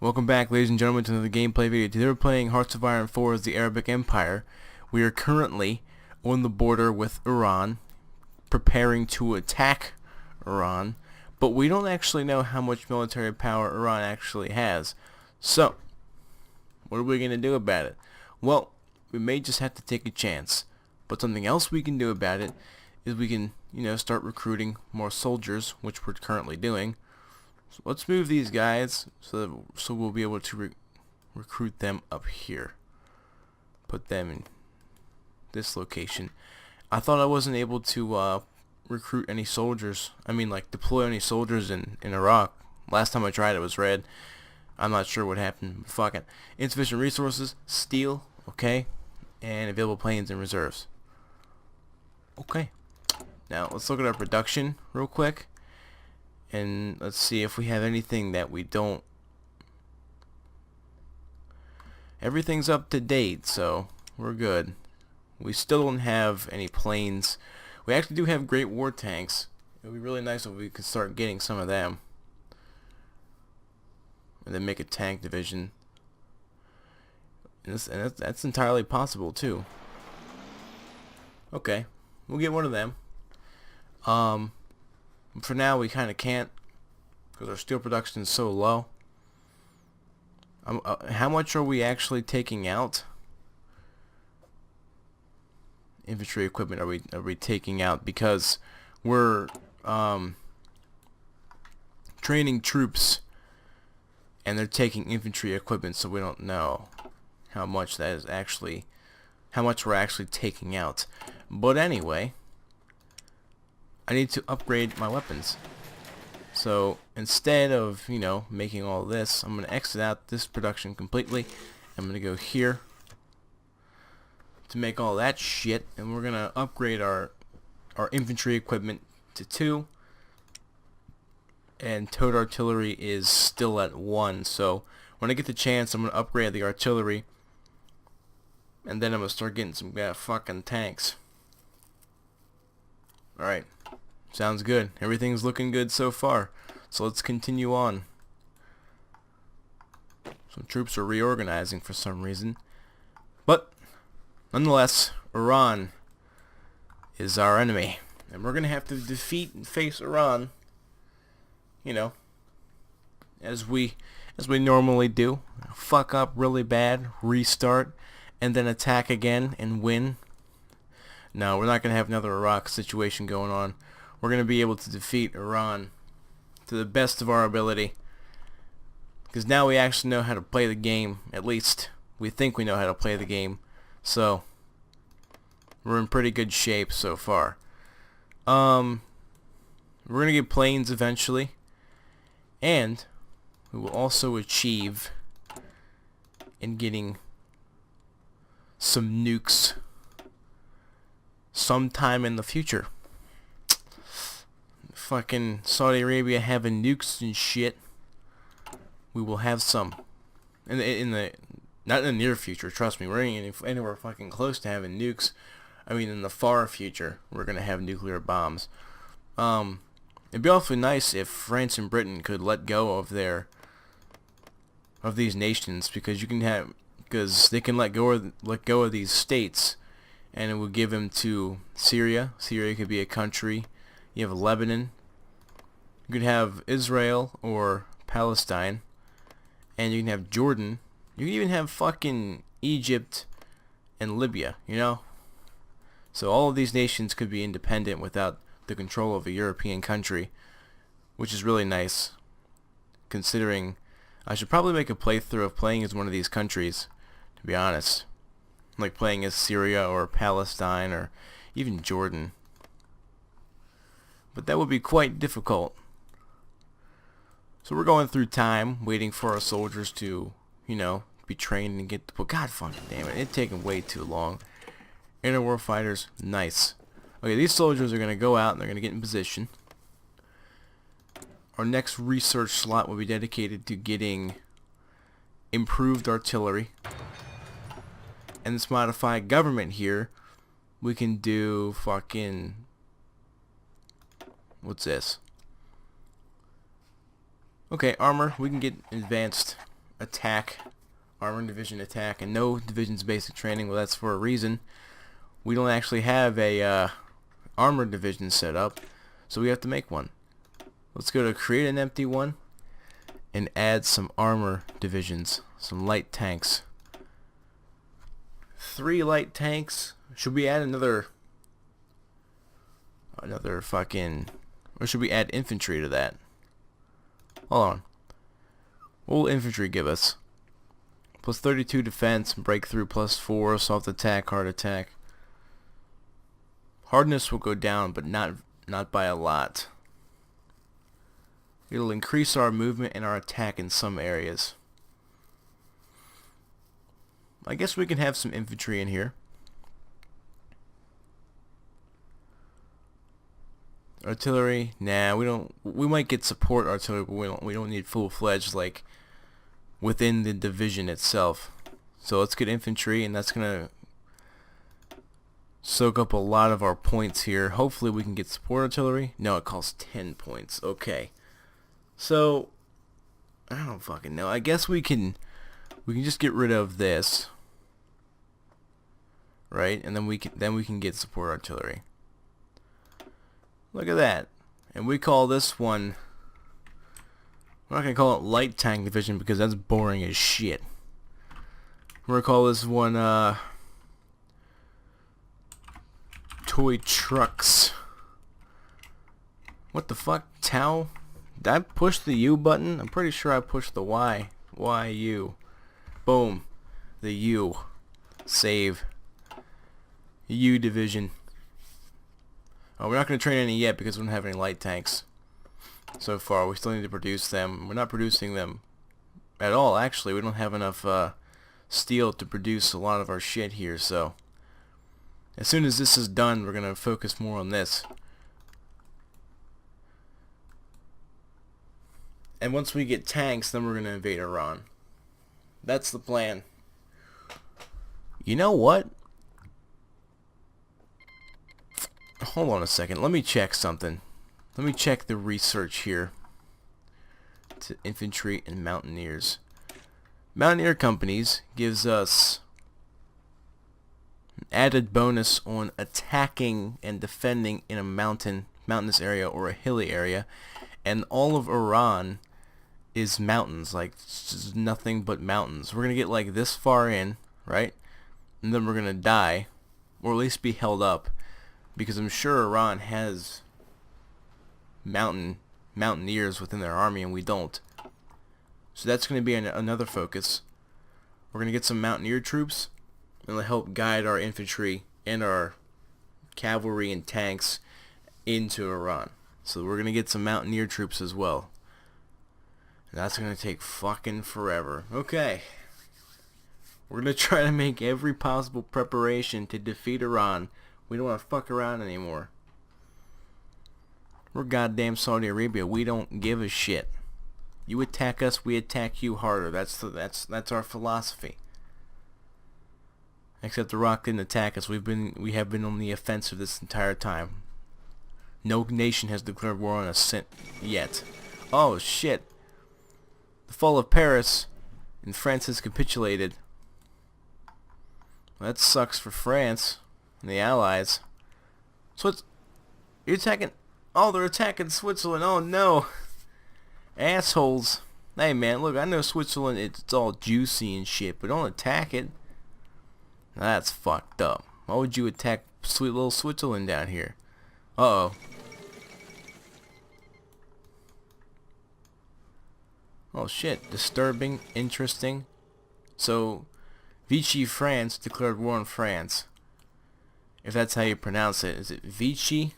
Welcome back, ladies and gentlemen, to another gameplay video. Today we're playing Hearts of Iron 4 as the Arabic Empire. We are currently on the border with Iran, preparing to attack Iran, but we don't actually know how much military power Iran actually has. So, what are we going to do about it? Well, we may just have to take a chance, but something else we can do about it is we can, start recruiting more soldiers, which we're currently doing. So let's move these guys so we'll be able to recruit them up here. Put them in this location. I thought I wasn't able to recruit any soldiers. Deploy any soldiers in Iraq. Last time I tried it was red. I'm not sure what happened. Fuck it. Insufficient resources, steel, okay, and available planes and reserves. Okay. Now let's look at our production real quick. And let's see if we have anything that we don't. Everything's up to date, so we're good. We still don't have any planes. We actually do have great war tanks. It would be really nice if we could start getting some of them. And then make a tank division. And that's entirely possible too. Okay, we'll get one of them. For now, we kind of can't because our steel production is so low. How much are we actually taking out? Infantry equipment are we taking out because we're training troops and they're taking infantry equipment, so we don't know how much that is actually, how much we're actually taking out. But anyway, I need to upgrade my weapons. So instead of, making all this, I'm going to exit out this production completely. I'm going to go here to make all that shit, and we're going to upgrade our infantry equipment to 2. And towed artillery is still at 1. So when I get the chance, I'm going to upgrade the artillery. And then I'm going to start getting some fucking tanks. Alright. Sounds good. Everything's looking good so far. So let's continue on. Some troops are reorganizing for some reason. But, nonetheless, Iran is our enemy. And we're going to have to defeat and face Iran, as we normally do. Fuck up really bad, restart, and then attack again and win. No, we're not going to have another Iraq situation going on. We're going to be able to defeat Iran to the best of our ability. Because now we actually know how to play the game. At least we think we know how to play the game. So we're in pretty good shape so far. We're going to get planes eventually. And we will also achieve in getting some nukes sometime in the future. Fucking Saudi Arabia having nukes and shit. We will have some in the not in the near future. Trust me, we're ain't anywhere fucking close to having nukes. I mean, in the far future, we're gonna have nuclear bombs. It'd be awfully nice if France and Britain could let go of these nations because they can let go of these states, and it would give them to Syria. Syria could be a country. You have Lebanon. You could have Israel or Palestine. And you can have Jordan. You can even have fucking Egypt and Libya, So all of these nations could be independent without the control of a European country, which is really nice. Considering I should probably make a playthrough of playing as one of these countries, to be honest. Like playing as Syria or Palestine or even Jordan. But that would be quite difficult. So we're going through time, waiting for our soldiers to, be trained and get the... God fucking damn it, it's taking way too long. Interwar fighters, nice. Okay, these soldiers are going to go out and they're going to get in position. Our next research slot will be dedicated to getting improved artillery. And this modified government here, we can do fucking... What's this? Okay, armor. We can get advanced attack, armor division attack, and no division's basic training. Well, that's for a reason. We don't actually have a armor division set up, so we have to make one. Let's go to create an empty one and add some armor divisions, some light tanks. 3 light tanks. Should we add another fucking, or should we add infantry to that? Hold on. What will infantry give us? Plus 32 defense, breakthrough plus 4, soft attack, hard attack. Hardness will go down, but not by a lot. It'll increase our movement and our attack in some areas. I guess we can have some infantry in here. Artillery, nah, we don't. We might get support artillery, but we don't need full-fledged like within the division itself. So let's get infantry, and that's gonna soak up a lot of our points here. Hopefully we can get support artillery. No, it costs 10 points. Okay. So I don't fucking know. I guess we can just get rid of this. Right? And then we can get support artillery. Look at that. And we call this one, we're not going to call it light tank division because that's boring as shit. We're going to call this one toy trucks. What the fuck? Tau? Did I push the U button? I'm pretty sure I pushed the Y. Y-U. Boom. The U. Save. U division. Oh, we're not going to train any yet because we don't have any light tanks so far. We still need to produce them. We're not producing them at all, actually. We don't have enough steel to produce a lot of our shit here, so as soon as this is done, we're going to focus more on this. And once we get tanks, then we're going to invade Iran. That's the plan. You know what? Hold on a second. Let me check something. Let me check the research here. To infantry and mountaineers. Mountaineer companies gives us an added bonus on attacking and defending in a mountainous area or a hilly area, and all of Iran is mountains, like just nothing but mountains. We're gonna get like this far in, right? And then we're gonna die, or at least be held up. Because I'm sure Iran has mountaineers within their army, and we don't. So that's going to be another focus. We're going to get some mountaineer troops, and they'll help guide our infantry and our cavalry and tanks into Iran. So we're going to get some mountaineer troops as well. And that's going to take fucking forever. Okay. We're going to try to make every possible preparation to defeat Iran. We don't want to fuck around anymore. We're goddamn Saudi Arabia. We don't give a shit. You attack us, we attack you harder. That's our philosophy. Except Iraq didn't attack us. We have been on the offensive this entire time. No nation has declared war on us yet. Oh shit. The fall of Paris and France has capitulated. Well, that sucks for France. And the Allies. You're attacking. Oh, they're attacking Switzerland. Oh no, assholes. Hey man, look, I know Switzerland. It's all juicy and shit, but don't attack it. Now, that's fucked up. Why would you attack sweet little Switzerland down here? Uh-oh. Oh shit. Disturbing. Interesting. So, Vichy France declared war on France. If that's how you pronounce it. Is it Vichy?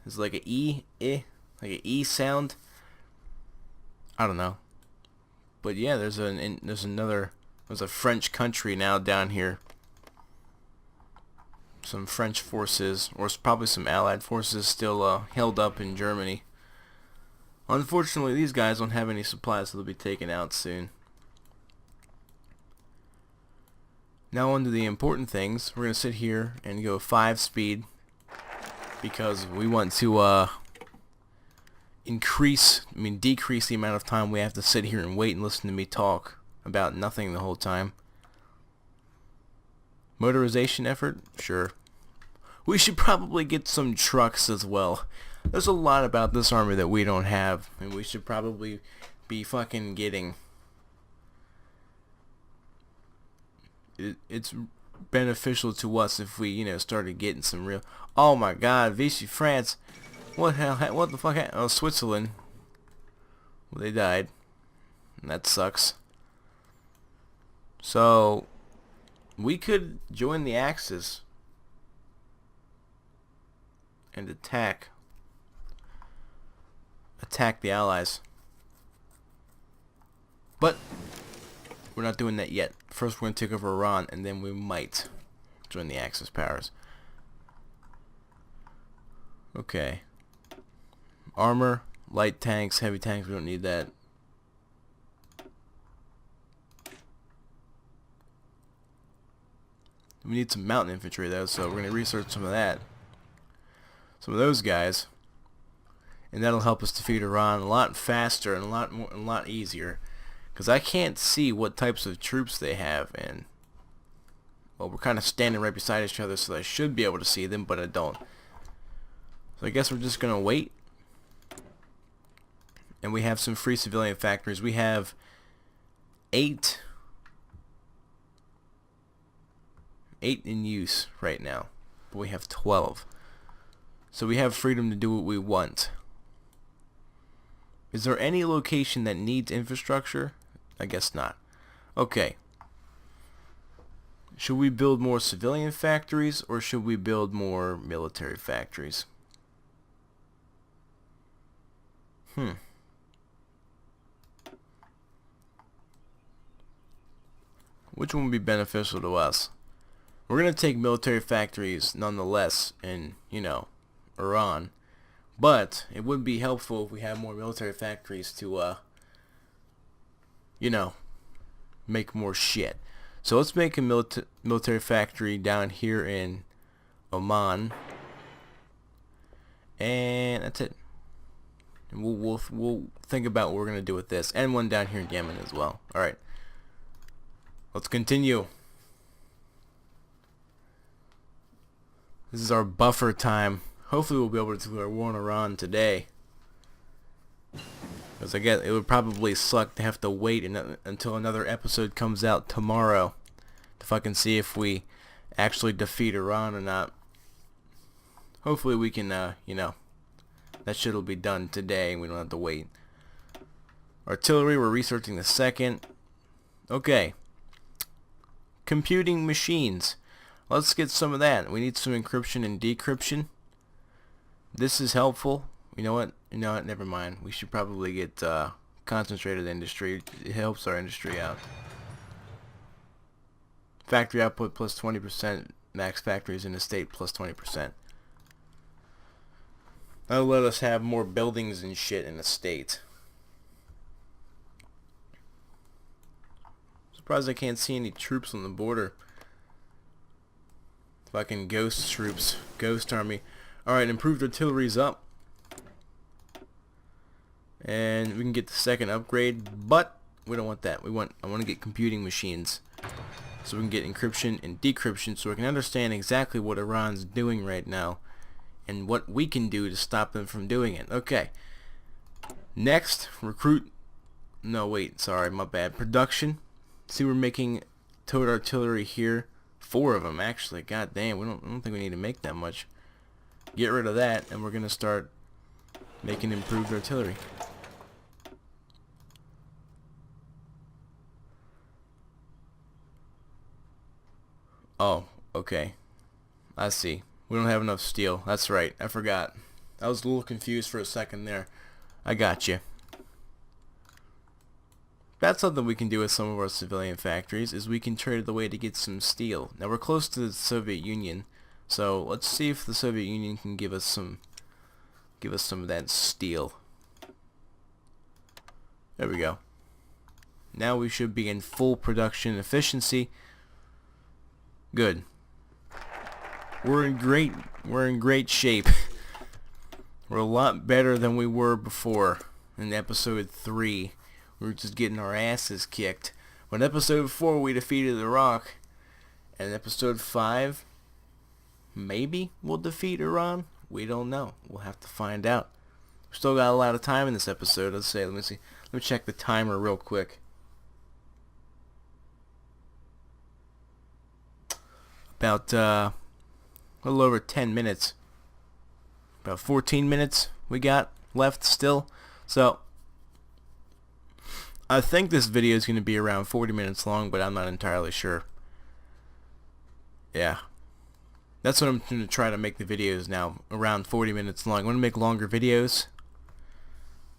Is it like an E? Like an E sound? I don't know. But yeah, there's a French country now down here. Some French forces, or probably some Allied forces still held up in Germany. Unfortunately, these guys don't have any supplies, so they'll be taken out soon. Now on to the important things. We're going to sit here and go 5 speed because we want to decrease the amount of time we have to sit here and wait and listen to me talk about nothing the whole time. Motorization effort? Sure. We should probably get some trucks as well. There's a lot about this army that we don't have, and we should probably be fucking getting. It's beneficial to us if we, started getting some real. Oh my God, Vichy France. What the hell? What the fuck happened? Oh, Switzerland. Well, they died. And that sucks. So we could join the Axis and attack the Allies. But we're not doing that yet. First we're going to take over Iran, and then we might join the Axis powers. Okay. Armor, light tanks, heavy tanks, we don't need that. We need some mountain infantry though, so we're going to research some of that. Some of those guys. And that'll help us defeat Iran a lot faster and a lot easier. Because I can't see what types of troops they have, and well, we're kind of standing right beside each other, so I should be able to see them, but I don't. So I guess we're just going to wait. And we have some free civilian factories. We have 8 in use right now, but we have 12. So we have freedom to do what we want. Is there any location that needs infrastructure? I guess not. Okay. Should we build more civilian factories, or should we build more military factories? Which one would be beneficial to us? We're going to take military factories nonetheless in, Iran. But it would be helpful if we had more military factories to, make more shit. So let's make a military factory down here in Oman. And that's it. And we'll think about what we're going to do with this. And one down here in Yemen as well. Alright. Let's continue. This is our buffer time. Hopefully we'll be able to do our war on Iran today. Because I guess it would probably suck to have to wait until another episode comes out tomorrow to fucking see if we actually defeat Iran or not. Hopefully we can, that shit will be done today and we don't have to wait. Artillery, we're researching the second. Okay. Computing machines. Let's get some of that. We need some encryption and decryption. This is helpful. You know what? Never mind. We should probably get concentrated industry. It helps our industry out. Factory output plus 20%. Max factories in the state plus 20%. That'll let us have more buildings and shit in the state. Surprised I can't see any troops on the border. Fucking ghost troops. Ghost army. Alright, improved artillery's up. And we can get the second upgrade, but we don't want that. I want to get computing machines. So we can get encryption and decryption so we can understand exactly what Iran's doing right now and what we can do to stop them from doing it. Okay. Next, recruit. No, wait, sorry, my bad. Production. See, we're making towed artillery here. 4 of them, actually. God damn, I don't think we need to make that much. Get rid of that, and we're going to start making improved artillery. Oh, okay. I see. We don't have enough steel. That's right. I forgot. I was a little confused for a second there. I got you. That's something we can do with some of our civilian factories, is we can trade it away to get some steel. Now we're close to the Soviet Union, so let's see if the Soviet Union can give us some of that steel. There we go. Now we should be in full production efficiency. Good. We're in great shape. We're a lot better than we were before in episode 3. We were just getting our asses kicked. When episode 4 we defeated Iraq, and episode 5 maybe we'll defeat Iran. We don't know. We'll have to find out. We still got a lot of time in this episode. Let me see. Let me check the timer real quick. About a little over 10 minutes. About 14 minutes we got left still. So I think this video is going to be around 40 minutes long, but I'm not entirely sure. Yeah. That's what I'm going to try to make the videos now, around 40 minutes long. I want to make longer videos.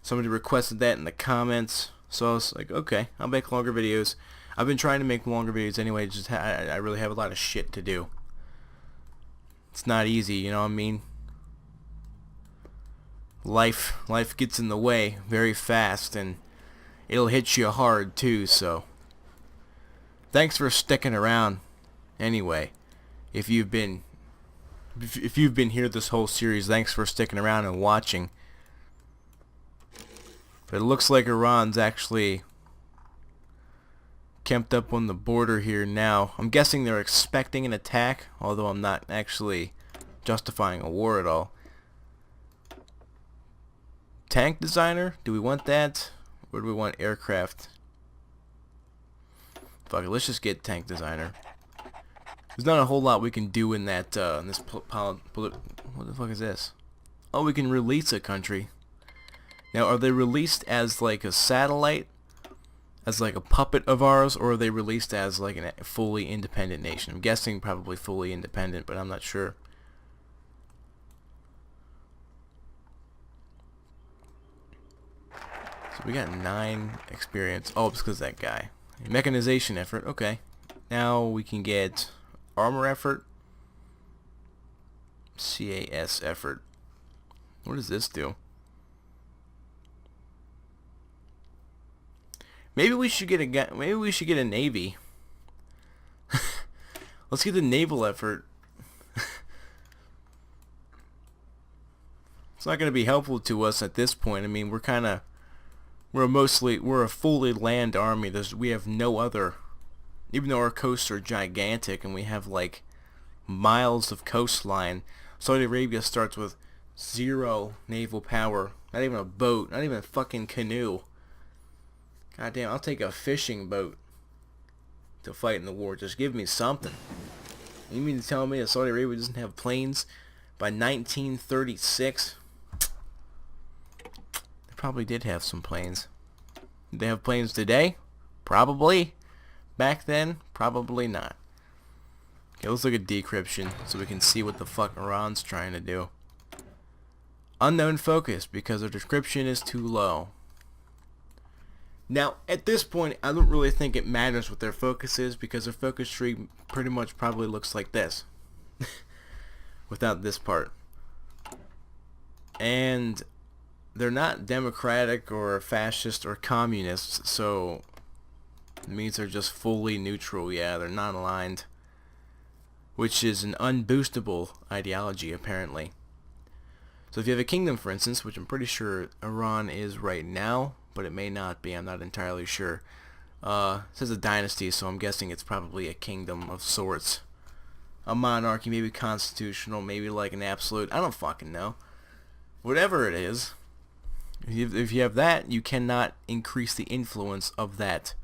Somebody requested that in the comments, so I was like, okay, I'll make longer videos. I've been trying to make longer videos anyway, just I really have a lot of shit to do. It's not easy, you know what I mean? Life gets in the way very fast, and it'll hit you hard too, so thanks for sticking around anyway. If you've been here this whole series, thanks for sticking around and watching. But it looks like Iran's actually camped up on the border here now. I'm guessing they're expecting an attack, although I'm not actually justifying a war at all. Tank designer? Do we want that? Or do we want aircraft? Fuck it, let's just get tank designer. There's not a whole lot we can do in that, what the fuck is this? Oh, we can release a country. Now, are they released as like a satellite? As like a puppet of ours? Or are they released as like a fully independent nation? I'm guessing probably fully independent, but I'm not sure. So we got 9 experience. Oh, it's because that guy. Mechanization effort, okay. Now we can get armor effort. CAS effort. What does this do? Maybe we should get a navy. Let's get the naval effort. It's not going to be helpful to us at this point. I mean, we're a fully land army. We have no other, even though our coasts are gigantic and we have like miles of coastline. Saudi Arabia starts with 0 naval power. Not even a boat. Not even a fucking canoe. God damn, I'll take a fishing boat to fight in the war. Just give me something. You mean to tell me that Saudi Arabia doesn't have planes by 1936? They probably did have some planes. Did they have planes today? Probably. Back then? Probably not. Okay, let's look at decryption so we can see what the fuck Iran's trying to do. Unknown focus because their decryption is too low. Now, at this point, I don't really think it matters what their focus is because their focus tree pretty much probably looks like this. Without this part. And they're not democratic or fascist or communist, so it means they're just fully neutral. Yeah, they're not aligned. Which is an unboostable ideology, apparently. So if you have a kingdom, for instance, which I'm pretty sure Iran is right now, but it may not be, I'm not entirely sure. It says a dynasty, so I'm guessing it's probably a kingdom of sorts. A monarchy, maybe constitutional, maybe like an absolute, I don't fucking know. Whatever it is, if you have that, you cannot increase the influence of that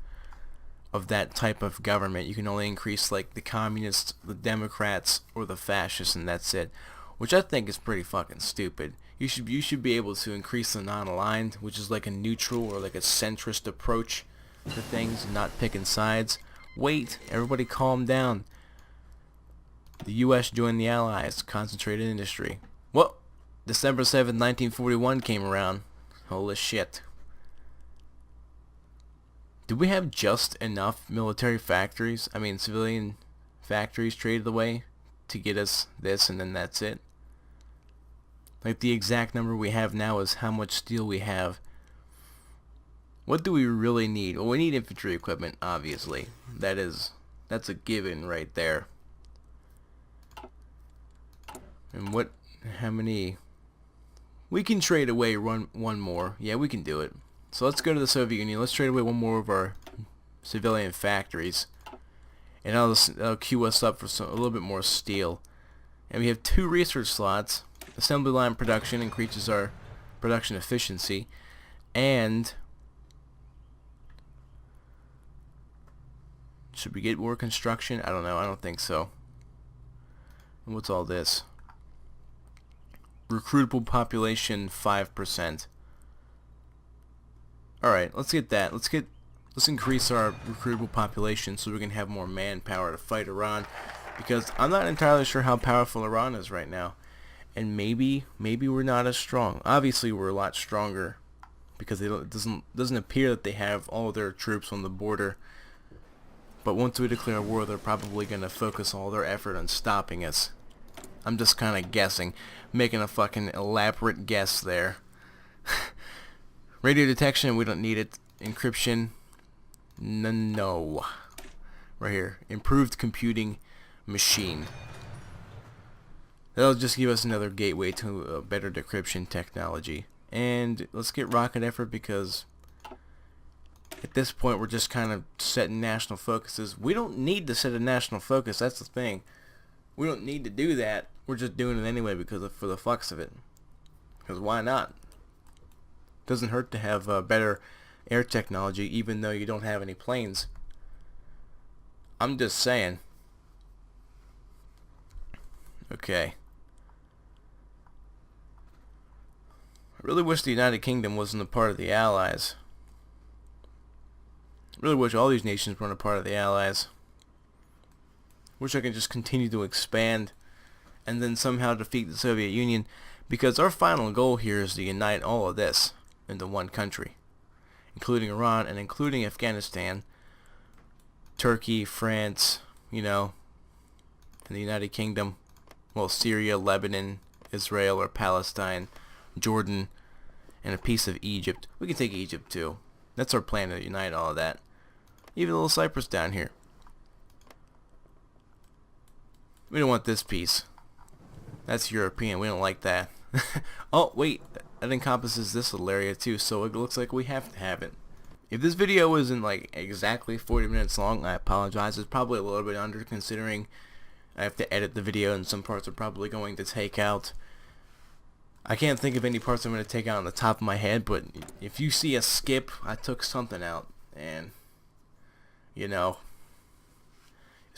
type of government. You can only increase like the communists, the Democrats, or the fascists, and that's it. Which I think is pretty fucking stupid. You should be able to increase the non-aligned, which is like a neutral or like a centrist approach to things, not picking sides. Wait, everybody calm down. The U.S. joined the Allies, concentrated industry. Well, December 7th, 1941 came around. Holy shit. Do we have just enough military factories, civilian factories traded away to get us this and then that's it? Like the exact number we have now is how much steel we have. What do we really need? Well, we need infantry equipment, obviously. That's a given right there. And how many? We can trade away one more. Yeah, we can do it. So let's go to the Soviet Union. Let's trade away one more of our civilian factories, and that'll queue us up for a little bit more steel. And we have 2 research slots. Assembly line production increases our production efficiency, and should we get more construction? I don't know. I don't think so. And what's all this? Recruitable population 5%. Alright, let's get that. Let's increase our recruitable population so we can have more manpower to fight Iran, because I'm not entirely sure how powerful Iran is right now. And maybe we're not as strong. Obviously we're a lot stronger, because it doesn't appear that they have all of their troops on the border. But once we declare war, they're probably going to focus all their effort on stopping us. I'm just kind of guessing, making a fucking elaborate guess there. Radio detection, we don't need it. Encryption, no. Right here, improved computing machine. That'll just give us another gateway to a better decryption technology. And let's get rocket effort, because at this point we're just kind of setting national focuses. We don't need to set a national focus, that's the thing. We don't need to do that. We're just doing it anyway for the fucks of it. Because why not? Doesn't hurt to have better air technology, even though you don't have any planes. I'm just saying. Okay. I really wish the United Kingdom wasn't a part of the Allies. I really wish all these nations weren't a part of the Allies. Wish I could just continue to expand and then somehow defeat the Soviet Union, because our final goal here is to unite all of this into one country, including Iran and including Afghanistan, Turkey, France, and the United Kingdom, well, Syria, Lebanon, Israel or Palestine, Jordan, and a piece of Egypt. We can take Egypt too. That's our plan, to unite all of that. Even a little Cyprus down here. We don't want this piece. That's European. We don't like that. Oh, wait. That encompasses this little area too, so it looks like we have to have it. If this video isn't like exactly 40 minutes long, I apologize. It's probably a little bit under, considering I have to edit the video and some parts are probably going to take out. I can't think of any parts I'm going to take out on the top of my head, but if you see a skip, I took something out, and it's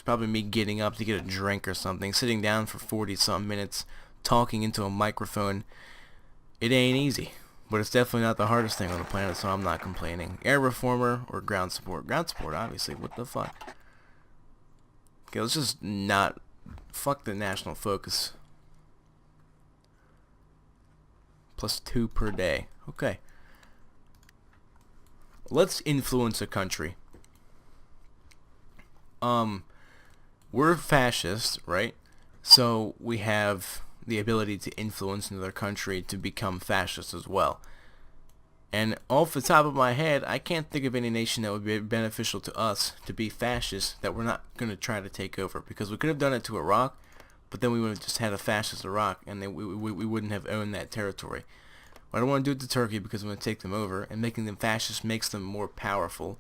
probably me getting up to get a drink or something, sitting down for 40-something minutes, talking into a microphone. It ain't easy, but it's definitely not the hardest thing on the planet, so I'm not complaining. Air reformer or ground support? Ground support, obviously. What the fuck? Okay, let's just not... Fuck the national focus. +2 per day. Okay. Let's influence a country. We're fascists, right? So we have the ability to influence another country to become fascist as well. And off the top of my head, I can't think of any nation that would be beneficial to us to be fascist that we're not going to try to take over. Because we could have done it to Iraq, but then we would have just had a fascist Iraq, and then we wouldn't have owned that territory. I don't want to do it to Turkey because I'm going to take them over, and making them fascist makes them more powerful.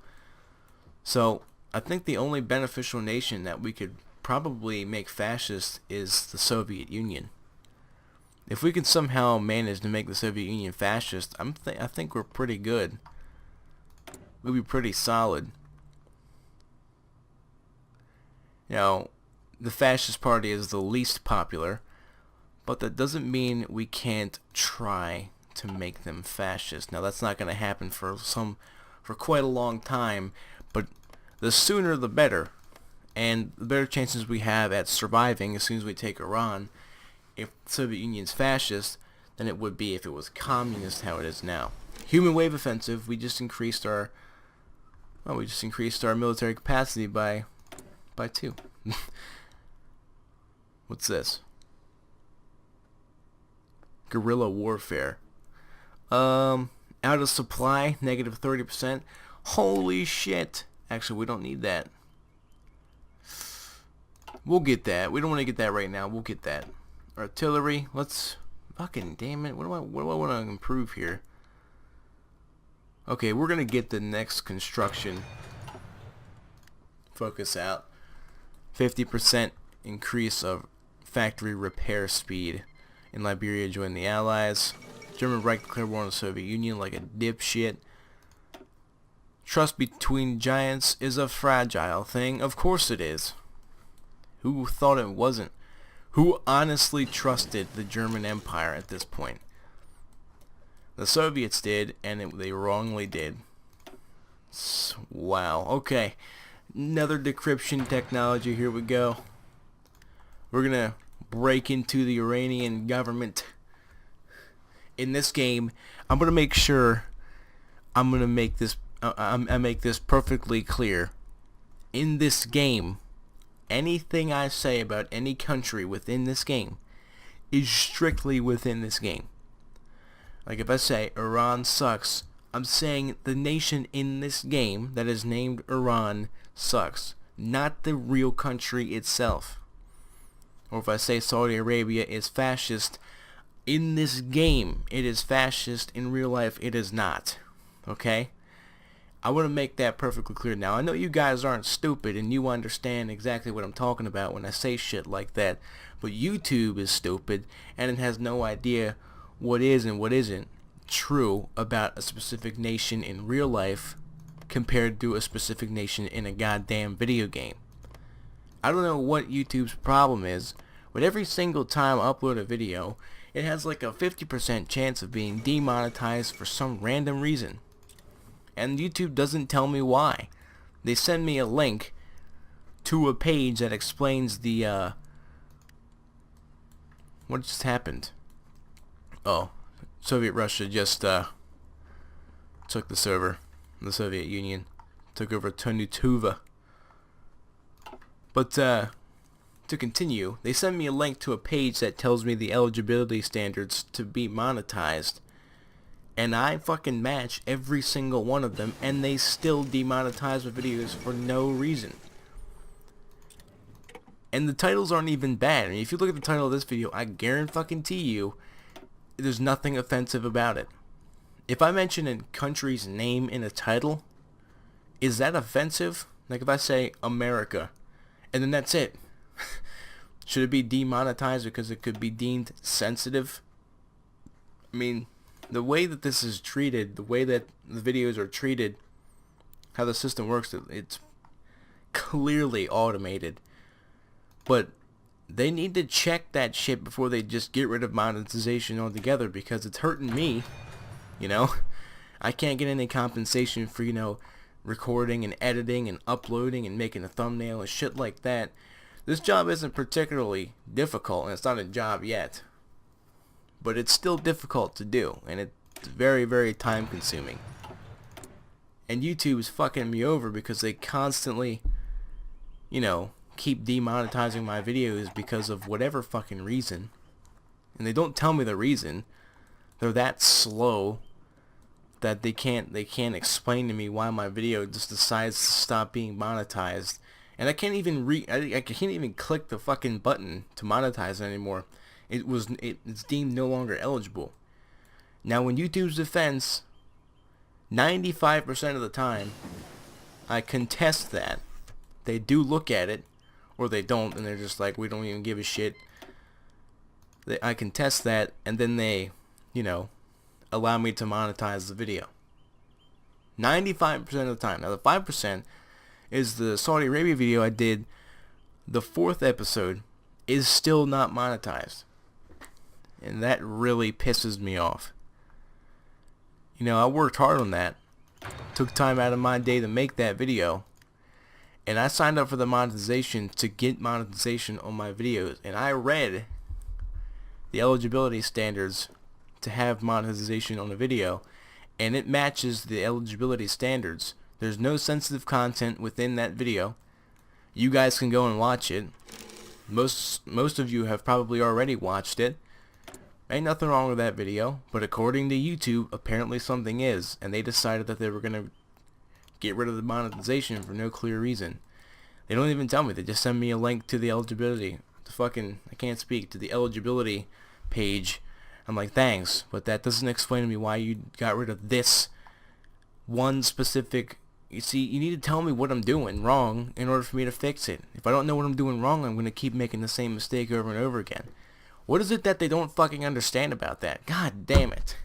So I think the only beneficial nation that we could probably make fascist is the Soviet Union. If we could somehow manage to make the Soviet Union fascist, I think we're pretty good. We'll be pretty solid. The fascist party is the least popular, but that doesn't mean we can't try to make them fascist. Now that's not going to happen for quite a long time, but the sooner the better, and the better chances we have at surviving as soon as we take Iran, if the Soviet Union's fascist, than it would be if it was communist, how it is now. Human wave offensive, we just increased our military capacity by 2. What's this? Guerrilla warfare. Out of supply, -30%. Holy shit. Actually, we don't need that. We'll get that. We don't want to get that right now. We'll get that. Artillery. Let's... Fucking damn it. What do I want to improve here? Okay, we're going to get the next construction focus out. 50% increase of factory repair speed. In Liberia joined the Allies. German right declared war on the Soviet Union like a dipshit. Trust between giants is a fragile thing. Of course it is. Who thought it wasn't? Who honestly trusted the German Empire at this point? The Soviets did, and they wrongly did. Wow. Okay. Another decryption technology. Here we go. We're going to break into the Iranian government. In this game, I'm going to make sure I make this perfectly clear. In this game, anything I say about any country within this game is strictly within this game. Like if I say Iran sucks, I'm saying the nation in this game that is named Iran sucks, not the real country itself. Or if I say Saudi Arabia is fascist, in this game it is fascist, in real life it is not. Okay? I want to make that perfectly clear. Now, I know you guys aren't stupid and you understand exactly what I'm talking about when I say shit like that, but YouTube is stupid and it has no idea what is and what isn't true about a specific nation in real life compared to a specific nation in a goddamn video game. I don't know what YouTube's problem is, but every single time I upload a video, it has like a 50% chance of being demonetized for some random reason. And YouTube doesn't tell me why. They send me a link to a page that explains the, what just happened? Oh, Soviet Russia just, took the server. The Soviet Union took over Tonutuva. But, to continue, they send me a link to a page that tells me the eligibility standards to be monetized. And I fucking match every single one of them, and they still demonetize my videos for no reason. And the titles aren't even bad. I mean, if you look at the title of this video, I guarantee you, there's nothing offensive about it. If I mention a country's name in a title, is that offensive? Like if I say America, and then that's it. Should it be demonetized because it could be deemed sensitive? I mean, the way that this is treated, the way that the videos are treated, how the system works, it's clearly automated. But they need to check that shit before they just get rid of monetization altogether, because it's hurting me, you know? I can't get any compensation for, you know, recording and editing and uploading and making a thumbnail and shit like that. This job isn't particularly difficult, and it's not a job yet. But it's still difficult to do, and it's very, very time consuming. And YouTube is fucking me over because they constantly, you know, keep demonetizing my videos because of whatever fucking reason. And they don't tell me the reason. They're that slow that they can't explain to me why my video just decides to stop being monetized. And I can't even I can't even click the fucking button to monetize it anymore. It's deemed no longer eligible. Now, in YouTube's defense, 95% of the time, I contest that. They do look at it, or they don't, and they're just like, we don't even give a shit. I contest that, and then they, you know, allow me to monetize the video. 95% of the time. Now, the 5% is the Saudi Arabia video I did. The 4th episode is still not monetized. And that really pisses me off. You know, I worked hard on that. Took time out of my day to make that video. And I signed up for the monetization to get monetization on my videos. And I read the eligibility standards to have monetization on a video. And it matches the eligibility standards. There's no sensitive content within that video. You guys can go and watch it. Most of you have probably already watched it. Ain't nothing wrong with that video, but according to YouTube, apparently something is, and they decided that they were going to get rid of the monetization for no clear reason. They don't even tell me. They just send me a link to the eligibility, I can't speak, to the eligibility page. I'm like, thanks, but that doesn't explain to me why you got rid of this one specific, You see, you need to tell me what I'm doing wrong in order for me to fix it. If I don't know what I'm doing wrong, I'm going to keep making the same mistake over and over again. What is it that they don't fucking understand about that? God damn it.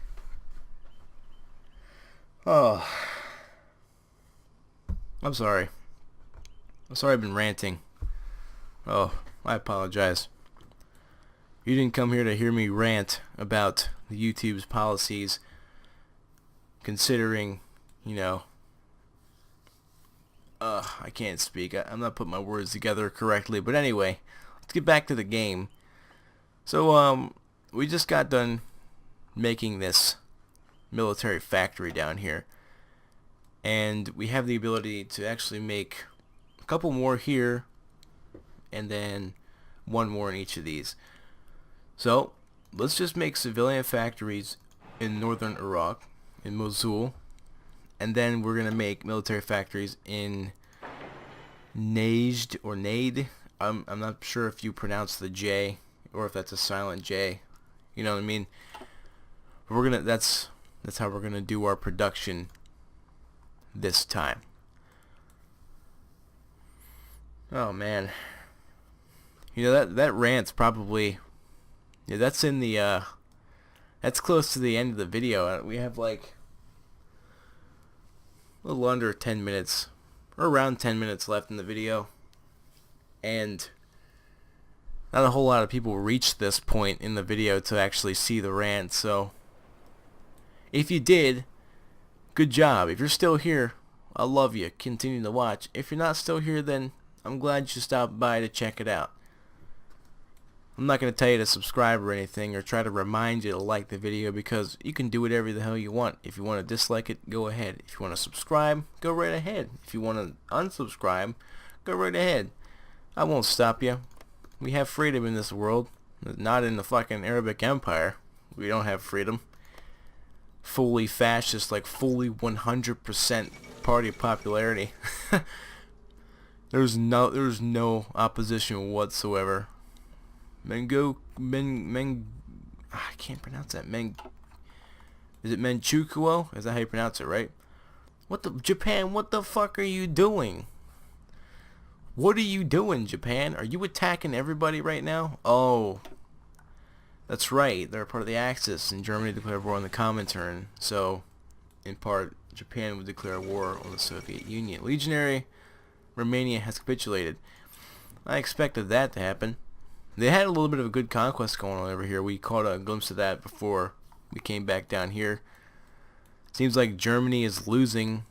Oh. I'm sorry. I'm sorry I've been ranting. Oh, I apologize. You didn't come here to hear me rant about the YouTube's policies, considering, you know, I can't speak. I'm not putting my words together correctly. But anyway, let's get back to the game. So, we just got done making this military factory down here. And we have the ability to actually make a couple more here, and then one more in each of these. So, let's just make civilian factories in northern Iraq, in Mosul. And then we're going to make military factories in Najd or Najd. I'm not sure if you pronounce the J or if that's a silent J. You know what I mean? But we're gonna that's how we're gonna do our production this time. Oh man. You know that rant's probably, yeah, that's in the that's close to the end of the video. We have like a little under 10 minutes, or around 10 minutes left in the video, and not a whole lot of people reached this point in the video to actually see the rant. So if you did, good job. If you're still here, I love you. Continue to watch. If you're not still here, then I'm glad you stopped by to check it out. I'm not going to tell you to subscribe or anything, or try to remind you to like the video, because you can do whatever the hell you want. If you want to dislike it, go ahead. If you want to subscribe, go right ahead. If you want to unsubscribe, go right ahead. I won't stop you. We have freedom in this world. Not in the fucking Arabic Empire. We don't have freedom. Fully fascist, like fully 100% party popularity. There's no opposition whatsoever. I can't pronounce that. Is it Menchukuo? Is that how you pronounce it, right? Japan, what the fuck are you doing? What are you doing, Japan? Are you attacking everybody right now? Oh, that's right. They're part of the Axis, and Germany declared war on the Comintern. So, in part, Japan would declare war on the Soviet Union. Legionary Romania has capitulated. I expected that to happen. They had a little bit of a good conquest going on over here. We caught a glimpse of that before we came back down here. Seems like Germany is losing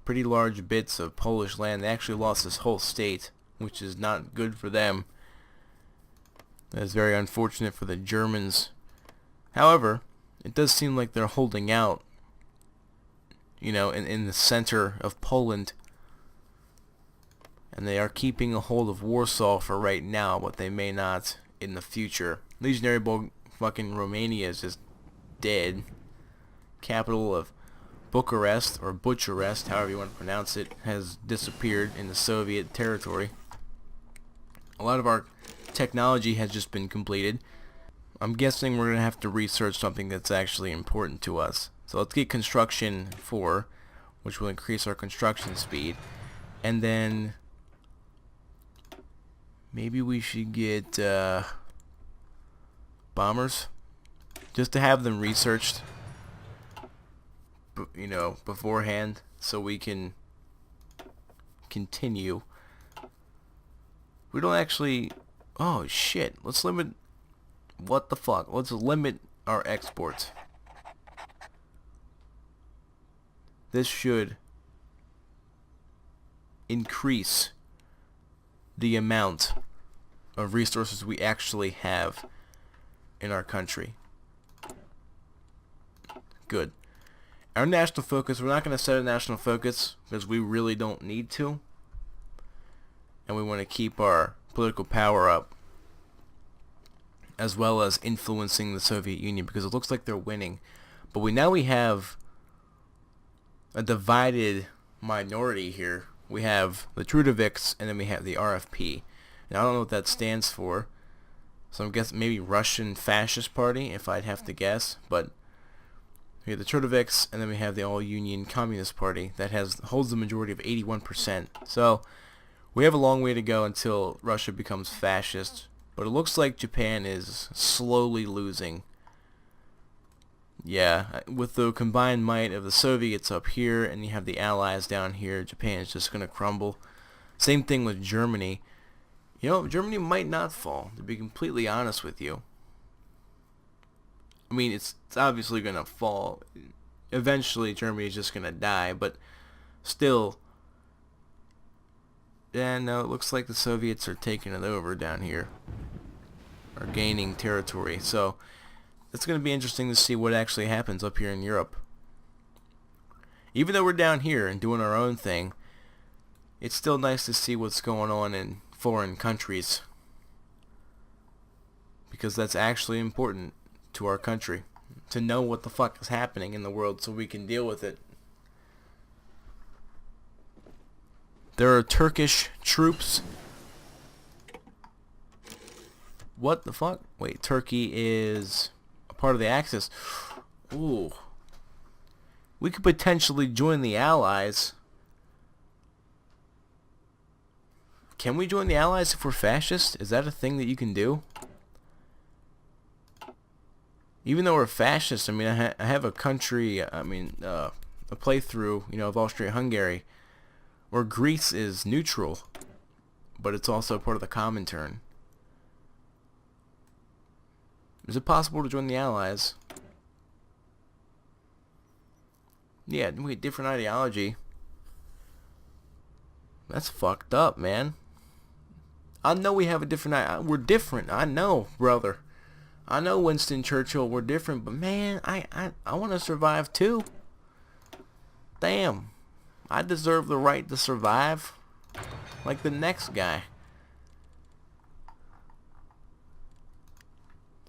pretty large bits of Polish land. They actually lost this whole state, which is not good for them. That is very unfortunate for the Germans. However, it does seem like they're holding out, you know, in the center of Poland. And they are keeping a hold of Warsaw for right now, but they may not in the future. Legionary fucking Romania is just dead. Capital of Bucharest, or Bucharest, however you want to pronounce it, has disappeared in the Soviet territory. A lot of our technology has just been completed. I'm guessing we're going to have to research something that's actually important to us. So let's get construction 4, which will increase our construction speed. And then maybe we should get bombers, just to have them researched, you know, beforehand, so we can continue. We don't actually, oh shit, let's limit, what the fuck, let's limit our exports. This should increase the amount of resources we actually have in our country. Good. Our national focus, we're not going to set a national focus because we really don't need to. And we want to keep our political power up, as well as influencing the Soviet Union, because it looks like they're winning. But now we have a divided minority here. We have the Trudovics, and then we have the RFP. Now, I don't know what that stands for, so I'm guessing maybe Russian Fascist Party, if I'd have to guess. But We have the Trotovics, and then we have the All-Union Communist Party that holds the majority of 81%. So we have a long way to go until Russia becomes fascist, but it looks like Japan is slowly losing. Yeah, with the combined might of the Soviets up here, and you have the Allies down here, Japan is just going to crumble. Same thing with Germany. You know, Germany might not fall, to be completely honest with you. I mean, it's obviously going to fall. Eventually, Germany is just going to die, but still. Yeah, no, it looks like the Soviets are taking it over down here. Are gaining territory. So, it's going to be interesting to see what actually happens up here in Europe. Even though we're down here and doing our own thing, it's still nice to see what's going on in foreign countries. Because that's actually important to our country. To know what the fuck is happening in the world so we can deal with it. There are Turkish troops. What the fuck? Wait, Turkey is a part of the Axis. Ooh. We could potentially join the Allies. Can we join the Allies if we're fascist? Is that a thing that you can do? Even though we're fascist, I mean, I have a country, a playthrough, of Austria-Hungary, where Greece is neutral, but it's also part of the Comintern. Is it possible to join the Allies? Yeah, we have different ideology. That's fucked up, man. I know we have a different... We're different. I know, brother. I know, Winston Churchill, we're different, but man, I want to survive too. Damn. I deserve the right to survive. Like the next guy.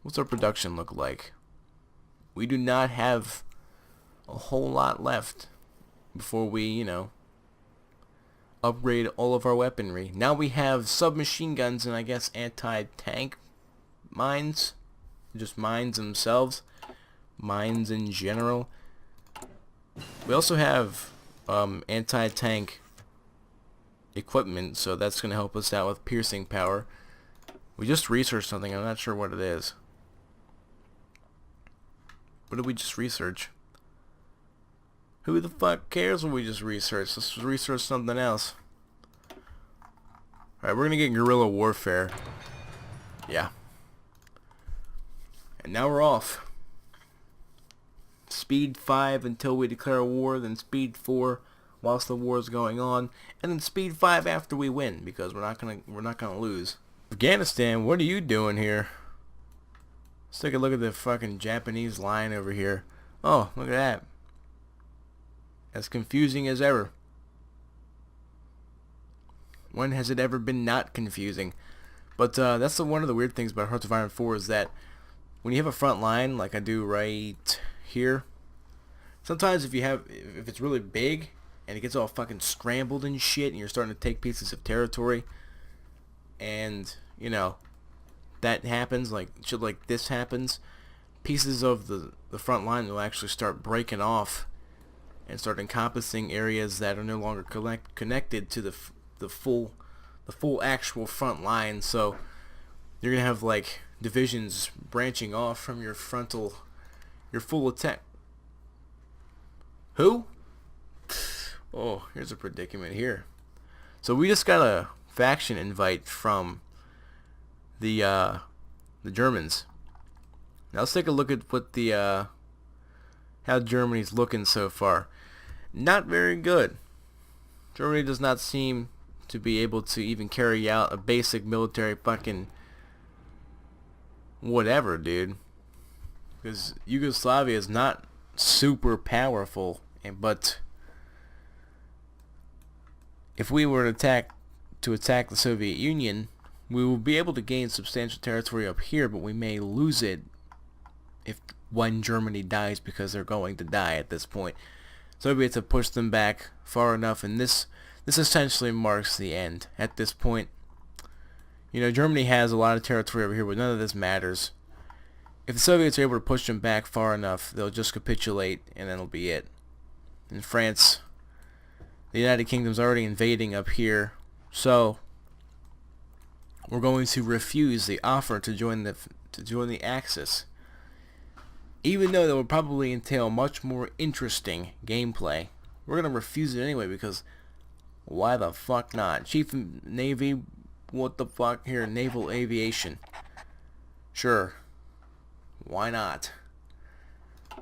What's our production look like? We do not have a whole lot left before we, upgrade all of our weaponry. Now we have submachine guns and I guess anti-tank mines. Just mines themselves. Mines in general. We also have anti-tank equipment, so that's going to help us out with piercing power. We just researched something. I'm not sure what it is. What did we just research? Who the fuck cares what we just researched? Let's research something else. Alright, we're going to get guerrilla warfare. Yeah. And now we're off. Speed 5 until we declare a war, then speed 4 whilst the war is going on, and then speed 5 after we win, because we're not gonna lose. Afghanistan, what are you doing here? Let's take a look at the fucking Japanese line over here. Oh, look at that. As confusing as ever. When has it ever been not confusing? But that's one of the weird things about Hearts of Iron 4 is that when you have a front line like I do right here, sometimes if it's really big and it gets all fucking scrambled and shit and you're starting to take pieces of territory and, that happens, like shit like this happens, pieces of the front line will actually start breaking off and start encompassing areas that are no longer connected to the full actual front line. So you're gonna have like divisions branching off from your full attack. Who? Oh, here's a predicament here. So we just got a faction invite from the Germans. Now let's take a look at what how Germany's looking so far. Not very good. Germany does not seem to be able to even carry out a basic military fucking whatever, dude. Because Yugoslavia is not super powerful, but if we were to attack the Soviet Union, we will be able to gain substantial territory up here, but we may lose it when Germany dies, because they're going to die at this point. So we have to push them back far enough, and this essentially marks the end at this point. Germany has a lot of territory over here, but none of this matters. If the Soviets are able to push them back far enough, they'll just capitulate, and that'll be it. In France, the United Kingdom's already invading up here, so we're going to refuse the offer to join the Axis, even though that would probably entail much more interesting gameplay. We're gonna refuse it anyway because why the fuck not? Chief of Navy, what the fuck here? Naval Aviation. Sure. Why not?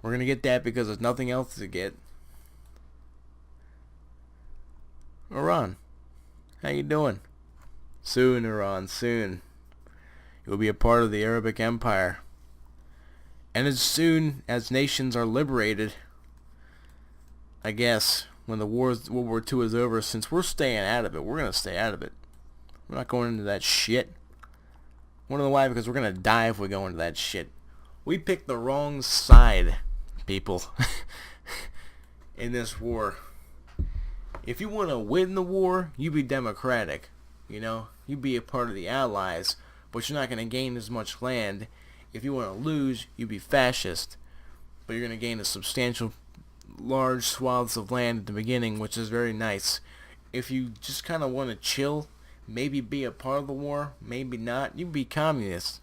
We're gonna get that because there's nothing else to get. Iran, how you doing? Soon, Iran, soon. You'll be a part of the Arabic Empire. And as soon as nations are liberated, I guess, when World War II is over, since we're staying out of it, we're going to stay out of it. We're not going into that shit. Wanna know why? Because we're going to die if we go into that shit. We picked the wrong side, people, in this war. If you want to win the war, you be democratic. You know, you be a part of the Allies, but you're not going to gain as much land. If you want to lose, you be fascist, but you're going to gain a substantial, large swaths of land at the beginning, which is very nice. If you just kind of want to chill, maybe be a part of the war, maybe not, you be communist.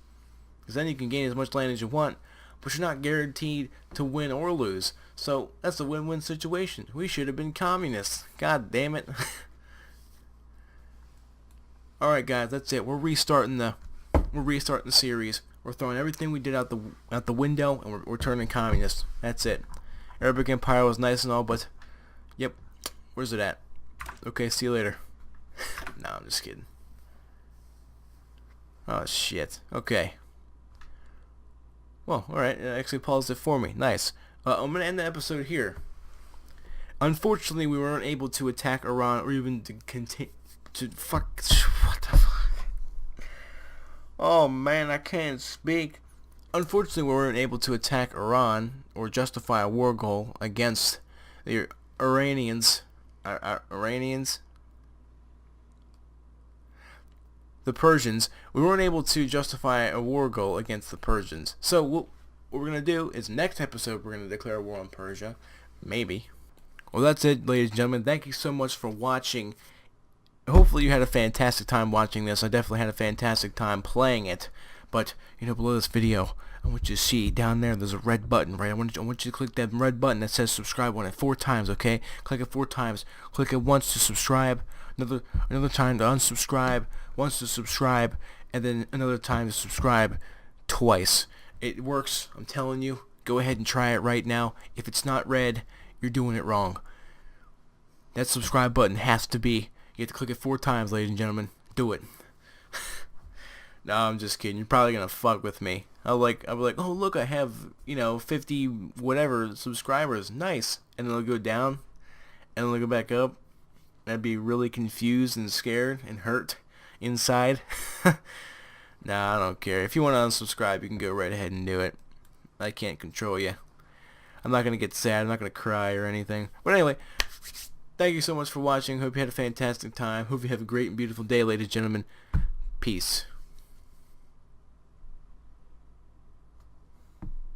Because then you can gain as much land as you want, but you're not guaranteed to win or lose. So that's a win-win situation. We should have been communists. God damn it. Alright guys, that's it. We're restarting the series. We're throwing everything we did out the window, and we're turning communist. That's it. Arabic Empire was nice and all, but yep. Where's it at? Okay, see you later. No, I'm just kidding. Oh shit. Okay. Well, alright, it actually paused it for me. Nice. I'm gonna end the episode here. Unfortunately, we weren't able to attack Iran or even to continue to fuck. What the fuck? Oh man, I can't speak. Unfortunately, we weren't able to attack Iran or justify a war goal against the Iranians. Iranians? The Persians. We weren't able to justify a war goal against the Persians. So what we're going to do is next episode we're going to declare war on Persia. Maybe. Well, that's it, ladies and gentlemen. Thank you so much for watching. Hopefully you had a fantastic time watching this. I definitely had a fantastic time playing it. But, you know, below this video, I want you to see down there, there's a red button, right? I want you to click that red button that says subscribe on it 4 times, okay? Click it 4 times. Click it once to subscribe, another time to unsubscribe, once to subscribe, and then another time to subscribe twice. It works, I'm telling you. Go ahead and try it right now. If it's not red, you're doing it wrong. That subscribe button has to be. You have to click it 4 times, ladies and gentlemen. Do it. No, I'm just kidding. You're probably gonna fuck with me. I'll be like, oh look, I have 50 whatever subscribers. Nice. And then it'll go down, and then it'll go back up. I'd be really confused and scared and hurt inside. Nah, I don't care. If you want to unsubscribe, you can go right ahead and do it. I can't control you. I'm not gonna get sad. I'm not gonna cry or anything. But anyway. Thank you so much for watching. Hope you had a fantastic time. Hope you have a great and beautiful day, ladies and gentlemen. Peace.